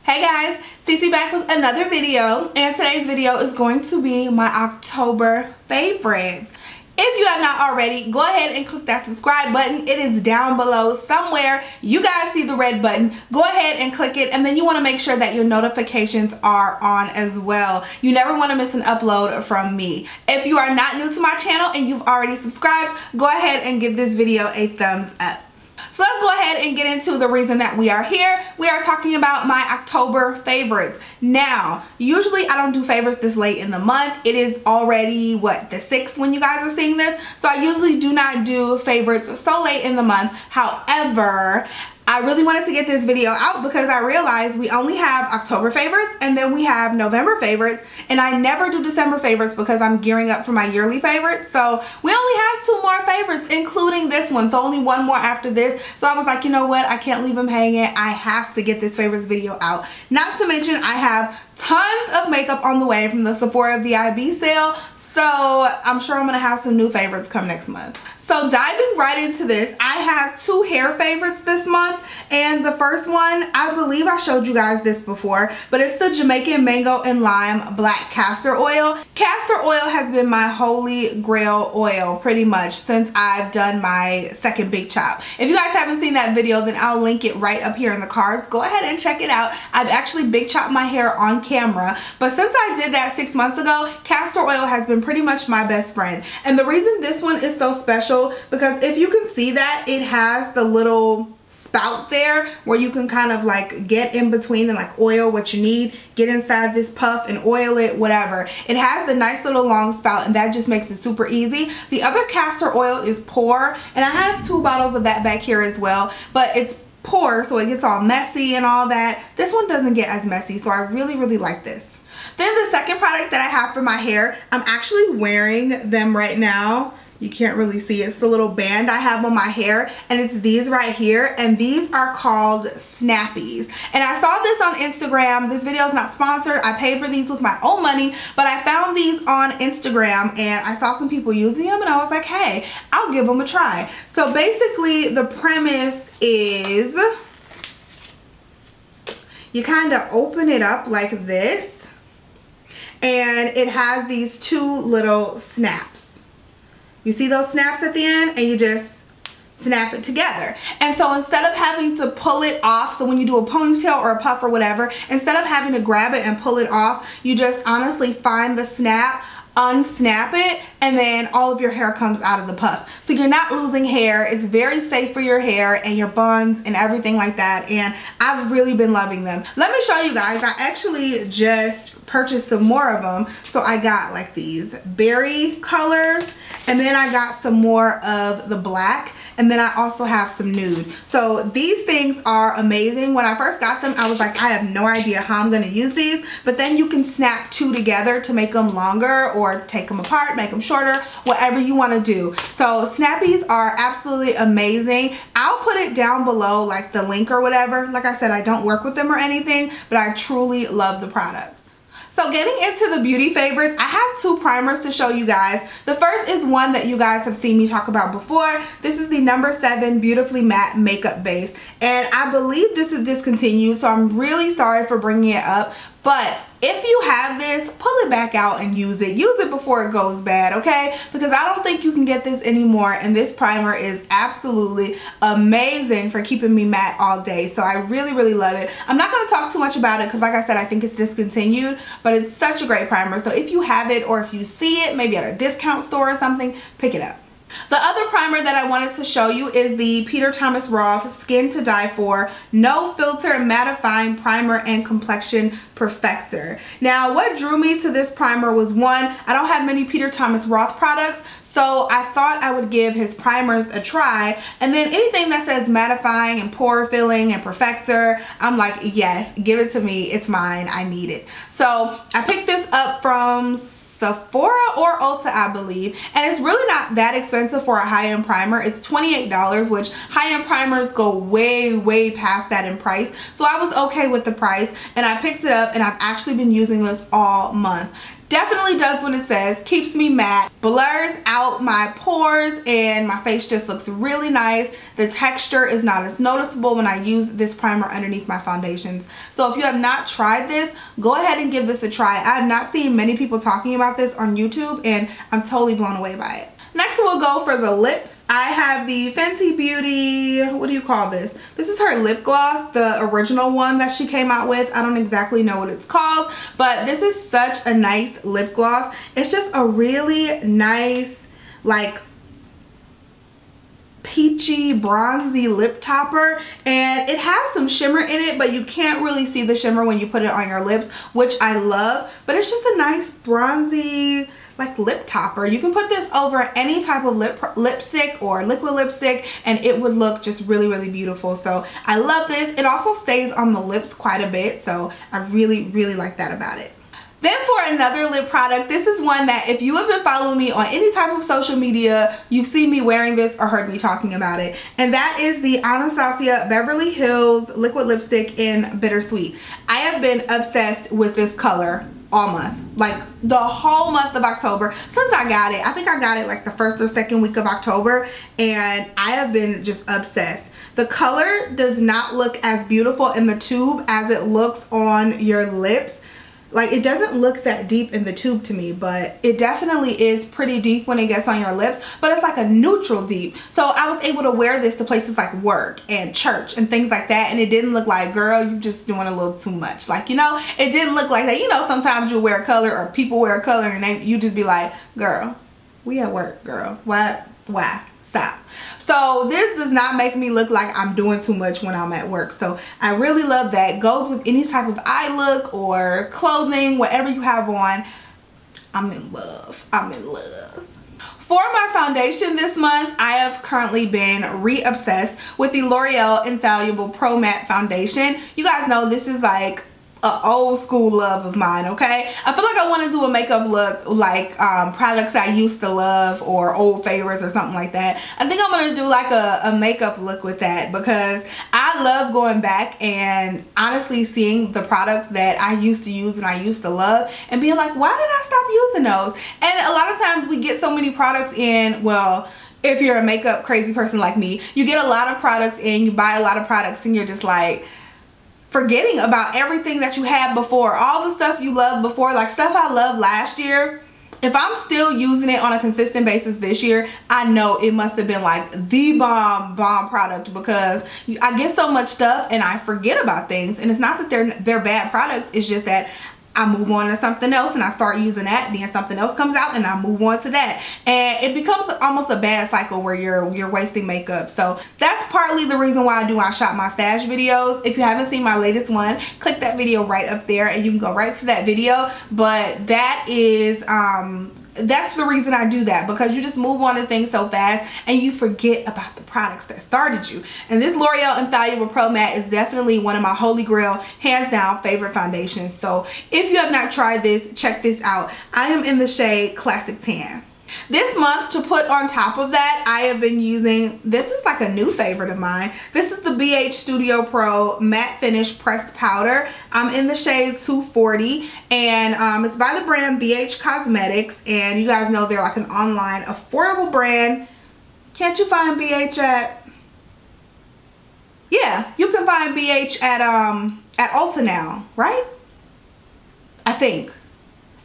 Hey guys, Cece back with another video, and today's video is going to be my October favorites. If you have not already, go ahead and click that subscribe button. It is down below somewhere. You guys see the red button. Go ahead and click it, and then you want to make sure that your notifications are on as well. You never want to miss an upload from me. If you are not new to my channel and you've already subscribed, go ahead and give this video a thumbs up. So let's go ahead and get into the reason that we are here. We are talking about my October favorites. Now, usually I don't do favorites this late in the month. It is already, what, the 6th when you guys are seeing this? So I usually do not do favorites so late in the month. However, I really wanted to get this video out because I realized we only have October favorites and then we have November favorites, and I never do December favorites because I'm gearing up for my yearly favorites. So we only have 2 more favorites, including this one. So only 1 more after this. So I was like, you know what? I can't leave them hanging. I have to get this favorites video out. Not to mention I have tons of makeup on the way from the Sephora VIB sale. So I'm sure I'm going to have some new favorites come next month. So diving right into this, I have 2 hair favorites this month, and the first one, I believe I showed you guys this before, but it's the Jamaican Mango and Lime Black Castor Oil. Castor oil has been my holy grail oil pretty much since I've done my second big chop. If you guys haven't seen that video, then I'll link it right up here in the cards. Go ahead and check it out. I've actually big chopped my hair on camera, but since I did that 6 months ago, castor oil has been pretty much my best friend. And the reason this one is so special, because if you can see that, it has the little spout there where you can kind of like get in between and like oil what you need, get inside this puff and oil it, whatever. It has the nice little long spout, and that just makes it super easy. The other castor oil is pour, and I have 2 bottles of that back here as well, but it's pour, so it gets all messy and all that. This one doesn't get as messy, so I really like this. Then the second product that I have for my hair, I'm actually wearing them right now. You can't really see, it's the little band I have on my hair, and it's these right here, and these are called Snappies. And I saw this on Instagram. This video is not sponsored. I paid for these with my own money, but I found these on Instagram and I saw some people using them, and I was like, hey, I'll give them a try. So basically the premise is you kind of open it up like this, and it has these 2 little snaps. You see those snaps at the end, and you just snap it together. And so instead of having to pull it off, so when you do a ponytail or a puff or whatever, instead of having to grab it and pull it off, you just honestly find the snap, unsnap it, and then all of your hair comes out of the puff. So you're not losing hair. It's very safe for your hair and your buns and everything like that, and I've really been loving them. Let me show you guys. I actually just purchased some more of them. So I got like these berry colors, and then I got some more of the black, and then I also have some nude. So these things are amazing. When I first got them, I was like, I have no idea how I'm gonna use these, but then you can snap 2 together to make them longer, or take them apart, make them shorter, whatever you wanna do. So Snappies are absolutely amazing. I'll put it down below, like the link or whatever. Like I said, I don't work with them or anything, but I truly love the product. So getting into the beauty favorites, I have 2 primers to show you guys. The first is one that you guys have seen me talk about before. This is the No. 7 Beautifully Matte Makeup Base, and I believe this is discontinued, so I'm really sorry for bringing it up. But if you have this, pull it back out and use it. Use it before it goes bad, okay? Because I don't think you can get this anymore, and this primer is absolutely amazing for keeping me matte all day. So I really love it. I'm not going to talk too much about it because, like I said, I think it's discontinued, but it's such a great primer. So if you have it, or if you see it maybe at a discount store or something, pick it up. The other primer that I wanted to show you is the Peter Thomas Roth Skin to Die For No Filter Mattifying Primer and Complexion Perfector. Now, what drew me to this primer was, one, I don't have many Peter Thomas Roth products, so I thought I would give his primers a try, and then anything that says mattifying and pore filling and perfector, I'm like, yes, give it to me, it's mine, I need it. So I picked this up from Sephora or Ulta, I believe, and it's really not that expensive for a high-end primer. It's $28, which high-end primers go way past that in price, so I was okay with the price, and I picked it up, and I've actually been using this all month. Definitely does what it says, keeps me matte, blurs out my pores, and my face just looks really nice. The texture is not as noticeable when I use this primer underneath my foundations. So if you have not tried this, go ahead and give this a try. I have not seen many people talking about this on YouTube, and I'm totally blown away by it. Next we'll go for the lips. I have the Fenty Beauty, what do you call this? This is her lip gloss, the original one that she came out with. I don't exactly know what it's called, but this is such a nice lip gloss. It's just a really nice, like, peachy, bronzy lip topper, and it has some shimmer in it, but you can't really see the shimmer when you put it on your lips, which I love. But it's just a nice bronzy, like, lip topper. You can put this over any type of lipstick or liquid lipstick, and it would look just really, really beautiful. So I love this. It also stays on the lips quite a bit, so I really, really like that about it. Then for another lip product, this is one that if you have been following me on any type of social media, you've seen me wearing this or heard me talking about it. And that is the Anastasia Beverly Hills liquid lipstick in Bittersweet. I have been obsessed with this color all month, like the whole month of October since I got it. I think I got it like the first or second week of October, and I have been just obsessed. The color does not look as beautiful in the tube as it looks on your lips. Like, it doesn't look that deep in the tube to me, but it definitely is pretty deep when it gets on your lips, but it's like a neutral deep. So I was able to wear this to places like work and church and things like that, and it didn't look like, girl, you just doing a little too much. Like, you know, it didn't look like that. You know, sometimes you wear a color or people wear a color and you just be like, girl, we at work, girl. What? Why? Stop. So this does not make me look like I'm doing too much when I'm at work. So I really love that. Goes with any type of eye look or clothing, whatever you have on. I'm in love. I'm in love. For my foundation this month, I have currently been re-obsessed with the L'Oreal Infallible Pro Matte Foundation. You guys know this is like an old school love of mine, okay? I feel like I want to do a makeup look like products I used to love or old favorites or something like that. I think I'm going to do like a makeup look with that, because I love going back and honestly seeing the products that I used to use and I used to love and being like, why did I stop using those? And a lot of times we get so many products in, well, if you're a makeup crazy person like me, you get a lot of products in, you buy a lot of products, and you're just like forgetting about everything that you had before, all the stuff you loved before, like stuff I loved last year. If I'm still using it on a consistent basis this year, I know it must have been like the bomb product, because I get so much stuff and I forget about things. And it's not that they're bad products, it's just that I move on to something else and I start using that, then something else comes out and I move on to that, and it becomes almost a bad cycle where you're wasting makeup. So that's partly the reason why I do my shop my stash videos. If you haven't seen my latest one, click that video right up there and you can go right to that video. But that is that's the reason I do that, because you just move on to things so fast and you forget about the products that started you. And this L'Oreal Infallible Pro Matte is definitely one of my holy grail, hands down favorite foundations. So if you have not tried this, check this out. I am in the shade Classic Tan. This month, to put on top of that, I have been using, this is like a new favorite of mine. This is the BH Studio Pro Matte Finish Pressed Powder. I'm in the shade 240, and it's by the brand BH Cosmetics, and you guys know they're like an online affordable brand. Can't you find BH at, yeah, you can find BH at Ulta now, right? I think.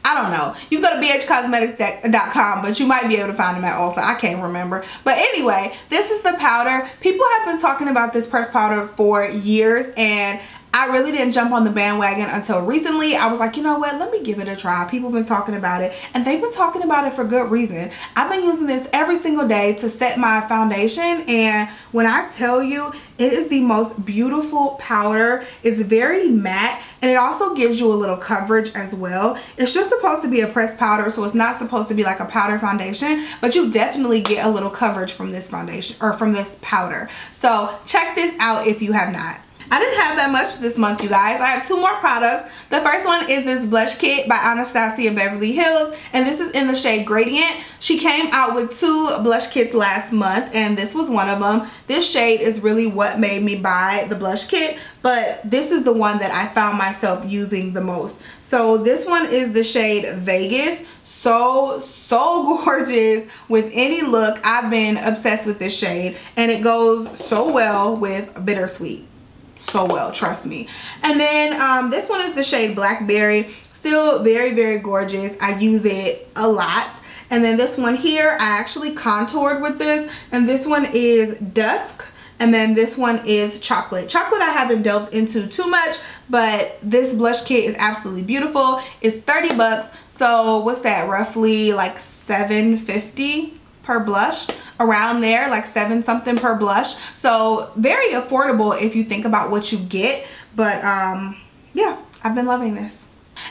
I don't know. You go to bhcosmetics.com, but you might be able to find them at Ulta. I can't remember. But anyway, this is the powder. People have been talking about this pressed powder for years, and I really didn't jump on the bandwagon until recently. I was like, you know what, let me give it a try. People have been talking about it, and they've been talking about it for good reason. I've been using this every single day to set my foundation, and when I tell you, it is the most beautiful powder. It's very matte, and it also gives you a little coverage as well. It's just supposed to be a pressed powder, so it's not supposed to be like a powder foundation, but you definitely get a little coverage from this foundation, or from this powder. So check this out if you have not. I didn't have that much this month, you guys. I have 2 more products. The first one is this blush kit by Anastasia Beverly Hills, and this is in the shade Gradient. She came out with 2 blush kits last month, and this was one of them. This shade is really what made me buy the blush kit, but this is the one that I found myself using the most. So this one is the shade Vegas. So gorgeous with any look. I've been obsessed with this shade, and it goes so well with Bittersweet. So well, trust me. And then this one is the shade Blackberry. Still very gorgeous. I use it a lot. And then this one here, I actually contoured with this, and this one is Dusk, and then this one is Chocolate. Chocolate I haven't delved into too much, but this blush kit is absolutely beautiful. It's 30 bucks. So what's that, roughly like $7.50 per blush, around there, like 7 something per blush. So very affordable if you think about what you get. But yeah, I've been loving this.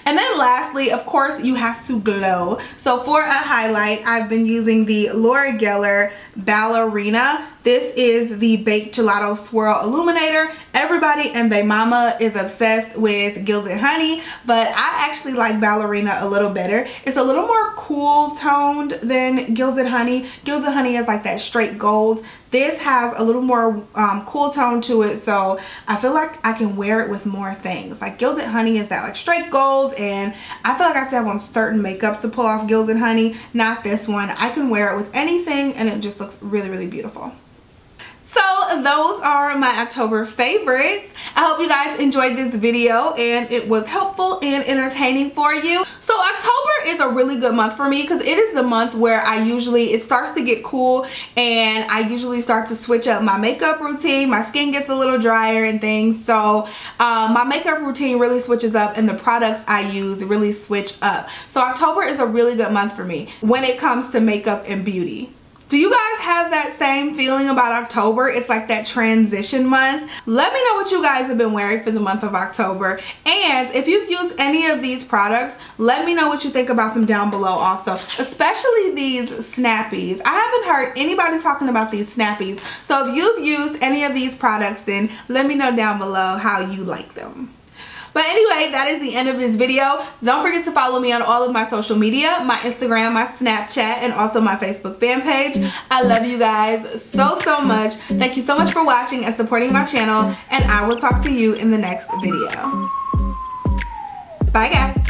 And then lastly, of course, you have to glow. So for a highlight, I've been using the Laura Geller Ballerina. This is the Baked Gelato Swirl Illuminator. Everybody and their mama is obsessed with Gilded Honey, but I actually like Ballerina a little better. It's a little more cool toned than Gilded Honey. Gilded Honey is like that straight gold. This has a little more cool tone to it, so I feel like I can wear it with more things. Like Gilded Honey is that like straight gold, and I feel like I have to have on certain makeup to pull off Gilded Honey. Not this one. I can wear it with anything, and it just looks really beautiful. So those are my October favorites. I hope you guys enjoyed this video and it was helpful and entertaining for you. So October is a really good month for me because it is the month where it starts to get cool, and I usually start to switch up my makeup routine. My skin gets a little drier and things, so my makeup routine really switches up, and the products I use really switch up. So October is a really good month for me when it comes to makeup and beauty. Do you guys have that same feeling about October? It's like that transition month. Let me know what you guys have been wearing for the month of October. And if you've used any of these products, let me know what you think about them down below also. Especially these snappies. I haven't heard anybody talking about these snappies. So if you've used any of these products, then let me know down below how you like them. But anyway, that is the end of this video. Don't forget to follow me on all of my social media, my Instagram, my Snapchat, and also my Facebook fan page. I love you guys so much. Thank you so much for watching and supporting my channel, and I will talk to you in the next video. Bye guys.